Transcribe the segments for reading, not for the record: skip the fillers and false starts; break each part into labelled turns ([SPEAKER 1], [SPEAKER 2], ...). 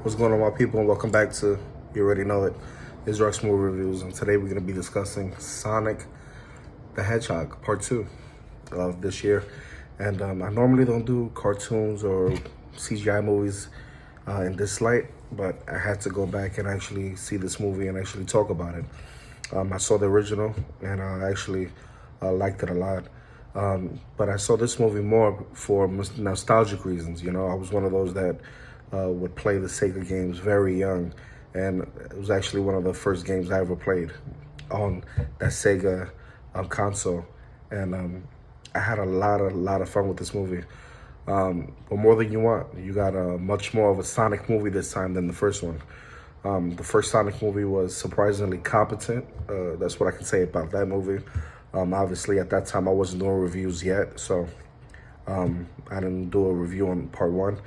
[SPEAKER 1] What's going on, my people, and welcome back to, you already know it, Israel's Movie Reviews. And today we're going to be discussing Sonic the Hedgehog, part 2 of this year. And I normally don't do cartoons or CGI movies in this light, but I had to go back and actually see this movie and actually talk about it. I saw the original, and I actually liked it a lot. But I saw this movie more for nostalgic reasons. You know, I was one of those that would play the Sega games very young, and it was actually one of the first games I ever played on that Sega console, and I had a lot of fun with this movie. But more than you want, you got a much more of a Sonic movie this time than the first one. The first Sonic movie was surprisingly competent. That's what I can say about that movie. Obviously, at that time, I wasn't doing reviews yet, so I didn't do a review on part 1.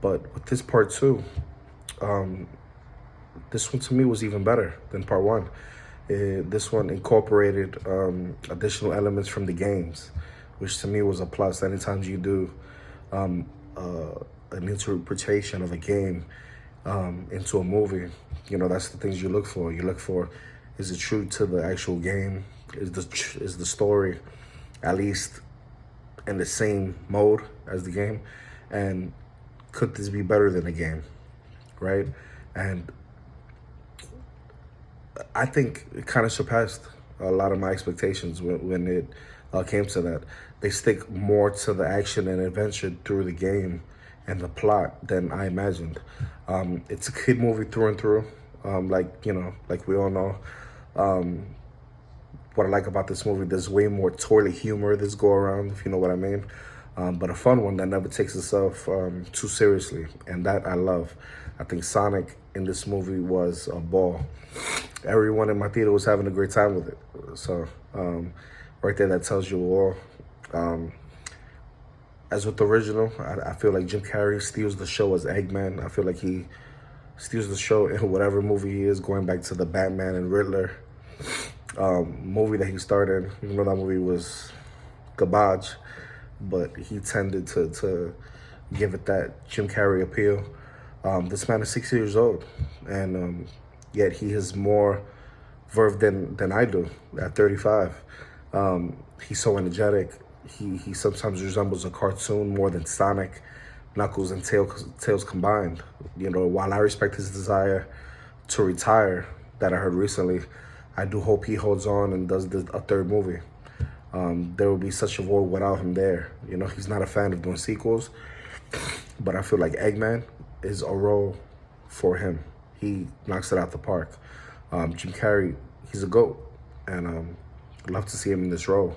[SPEAKER 1] But with this part 2, this one to me was even better than part 1. This one incorporated additional elements from the games, which to me was a plus. Anytime you do an interpretation of a game into a movie, you know, that's the things you look for. You look for, is it true to the actual game? Is the story at least in the same mode as the game? And could this be better than the game, right? And I think it kind of surpassed a lot of my expectations when it came to that. They stick more to the action and adventure through the game and the plot than I imagined. It's a kid movie through and through, like we all know. What I like about this movie, there's way more toilet humor this go around, if you know what I mean. But a fun one that never takes itself too seriously, and that I love. I think Sonic in this movie was a ball. Everyone in my theater was having a great time with it. So right there, that tells you all. As with the original, I feel like Jim Carrey steals the show as Eggman. I feel like he steals the show in whatever movie he is, going back to the Batman and Riddler movie that he starred in. Even though that movie was garbage, but he tended to give it that Jim Carrey appeal. This man is 60 years old, and yet he has more verve than I do at 35. He's so energetic. He sometimes resembles a cartoon more than Sonic, Knuckles, and Tails combined. You know, while I respect his desire to retire that I heard recently, I do hope he holds on and does a third movie. There will be such a void without him there. You know, he's not a fan of doing sequels, but I feel like Eggman is a role for him. He knocks it out the park. Jim Carrey, he's a GOAT, and I'd love to see him in this role.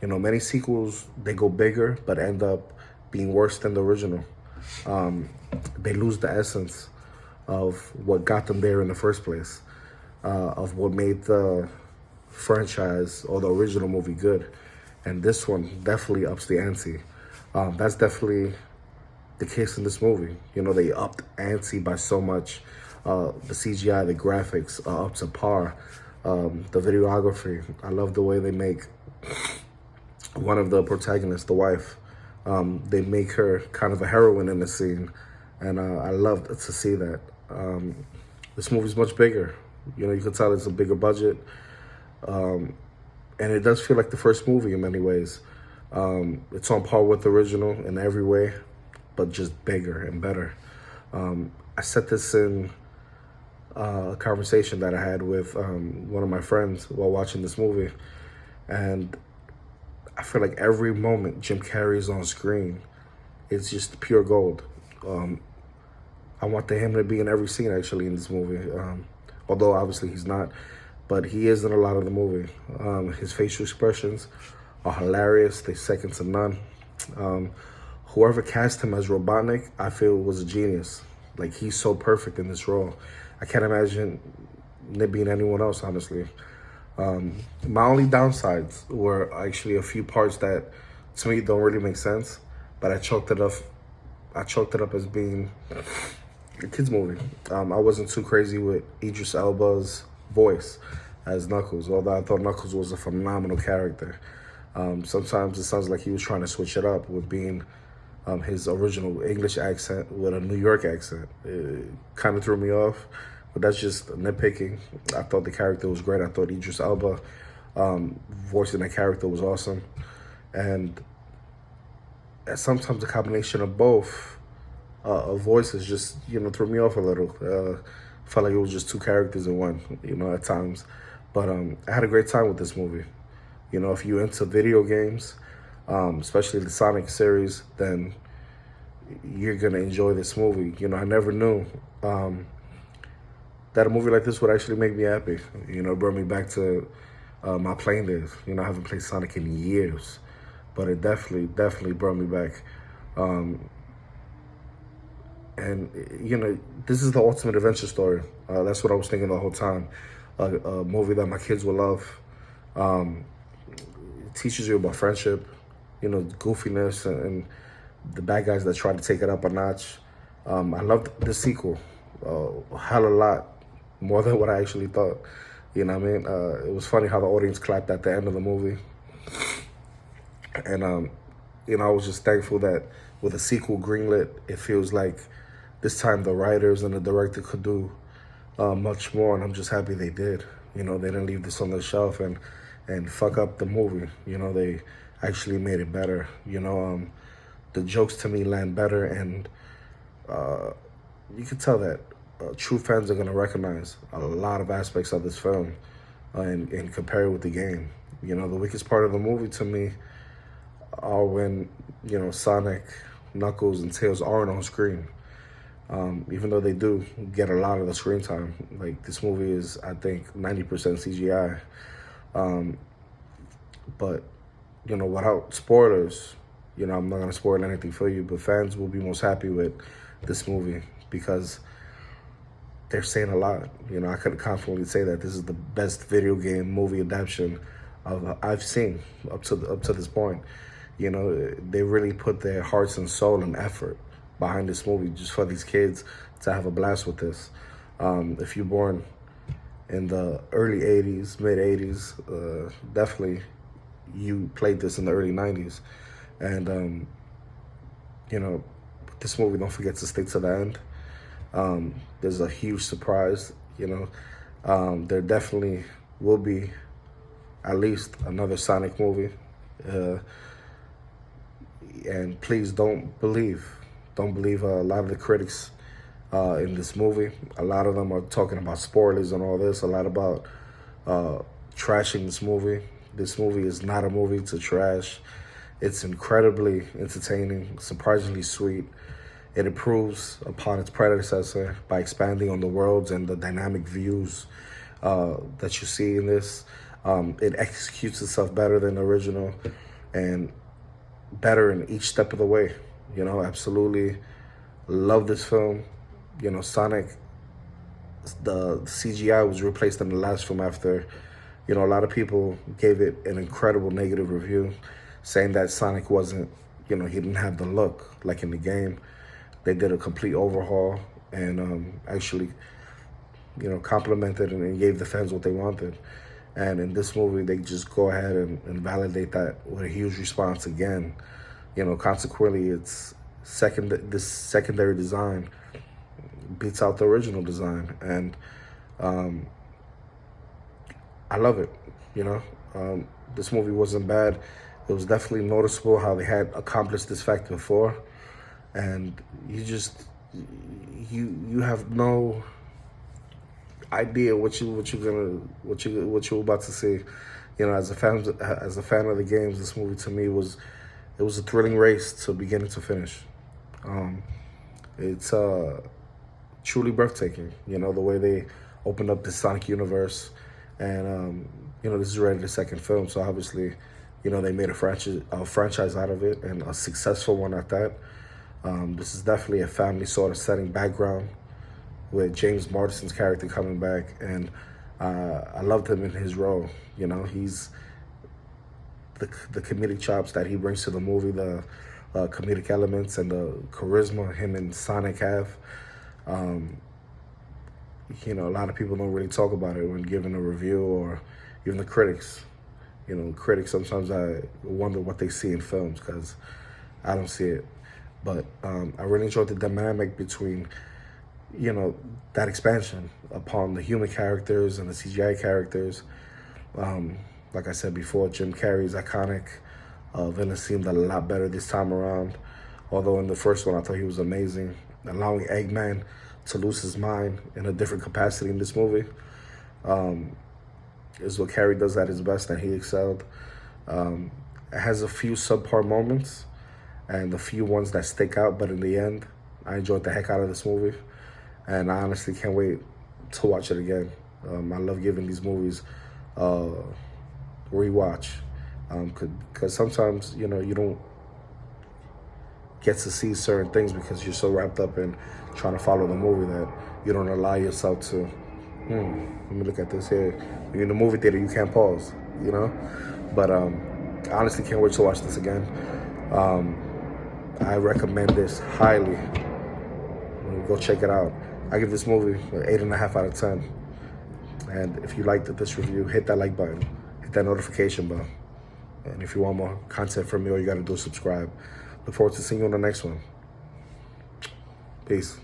[SPEAKER 1] You know, many sequels, they go bigger, but end up being worse than the original. They lose the essence of what got them there in the first place, of what made the franchise or the original movie good. And this one definitely ups the ante. That's definitely the case in this movie. You know, they upped ante by so much. The CGI, the graphics are up to par. The videography, I love the way they make one of the protagonists, the wife, they make her kind of a heroine in the scene, and I love to see that. This movie's much bigger. You know, you can tell it's a bigger budget, and it does feel like the first movie in many ways. It's on par with the original in every way, but just bigger and better. I said this in a conversation that I had with one of my friends while watching this movie, and I feel like every moment Jim Carrey is on screen, it's just pure gold. I want him to be in every scene, actually, in this movie. Although, obviously, he's not. But he is in a lot of the movie. His facial expressions are hilarious. They're second to none. Whoever cast him as Robotnik, I feel was a genius. Like, he's so perfect in this role. I can't imagine it being anyone else, honestly. My only downsides were actually a few parts that to me don't really make sense, but I chalked it up as being a kid's movie. I wasn't too crazy with Idris Elba's voice as Knuckles, although I thought Knuckles was a phenomenal character. Sometimes it sounds like he was trying to switch it up with being his original English accent with a New York accent. It kind of threw me off, but that's just nitpicking. I thought the character was great. I thought Idris Elba voicing that character was awesome. And sometimes the combination of both voices just, threw me off a little. Felt like it was just two characters in one, at times. But I had a great time with this movie. If you're into video games, especially the Sonic series, then you're going to enjoy this movie. I never knew that a movie like this would actually make me happy. Brought me back to my playing days. I haven't played Sonic in years, but it definitely brought me back. And, this is the ultimate adventure story. That's what I was thinking the whole time. A movie that my kids will love. It teaches you about friendship, goofiness, and the bad guys that try to take it up a notch. I loved the sequel a hell of a lot, more than what I actually thought. It was funny how the audience clapped at the end of the movie. And, I was just thankful that with a sequel greenlit, it feels like this time the writers and the director could do much more, and I'm just happy they did. They didn't leave this on the shelf and fuck up the movie. They actually made it better. The jokes to me land better, and you can tell that true fans are going to recognize a lot of aspects of this film and compare it with the game. The weakest part of the movie to me are when, Sonic, Knuckles, and Tails aren't on screen. Even though they do get a lot of the screen time. Like, this movie is, I think, 90% CGI. But, without spoilers, I'm not going to spoil anything for you, but fans will be most happy with this movie because they're saying a lot. I could confidently say that this is the best video game movie adaptation I've seen up to this point. They really put their hearts and soul and effort behind this movie just for these kids to have a blast with this. If you're born in the early 80s, mid 80s, definitely you played this in the early 90s. And, this movie, don't forget to stick to the end. There's a huge surprise, there definitely will be at least another Sonic movie. And please don't believe a lot of the critics in this movie. A lot of them are talking about spoilers and all this, a lot about trashing this movie. This movie is not a movie to trash. It's incredibly entertaining, surprisingly sweet. It improves upon its predecessor by expanding on the worlds and the dynamic views that you see in this. It executes itself better than the original and better in each step of the way. Absolutely love this film. Sonic, the CGI was replaced in the last film after, a lot of people gave it an incredible negative review, saying that Sonic wasn't, he didn't have the look like in the game. They did a complete overhaul and actually, complimented and gave the fans what they wanted. And in this movie, they just go ahead and validate that with a huge response again. Consequently, this secondary design beats out the original design. And I love it, This movie wasn't bad. It was definitely noticeable how they had accomplished this fact before. And you have no idea what you're about to see. As a fan of the games, this movie to me was a thrilling race to beginning to finish. It's truly breathtaking. The way they opened up the Sonic universe, and this is already the second film, so obviously, they made a franchise out of it, and a successful one at that. This is definitely a family sort of setting background with James Marsden's character coming back, and I loved him in his role. He's the comedic chops that he brings to the movie, the comedic elements and the charisma him and Sonic have. A lot of people don't really talk about it when giving a review, or even the critics. Critics, sometimes I wonder what they see in films because I don't see it. But I really enjoyed the dynamic between, that expansion upon the human characters and the CGI characters. Like I said before, Jim Carrey's iconic villain seemed a lot better this time around. Although in the first one, I thought he was amazing. Allowing Eggman to lose his mind in a different capacity in this movie is what Carrey does at his best, and he excelled. It has a few subpar moments and a few ones that stick out, but in the end, I enjoyed the heck out of this movie, and I honestly can't wait to watch it again. I love giving these movies rewatch, because sometimes, you don't get to see certain things because you're so wrapped up in trying to follow the movie that you don't allow yourself to, let me look at this here. You're in the movie theater, you can't pause, But I honestly can't wait to watch this again. I recommend this highly. Go check it out. I give this movie an 8.5 out of 10. And if you liked this review, hit that like button, hit that notification bell. And if you want more content from me, all you gotta do is subscribe. Look forward to seeing you on the next one. Peace.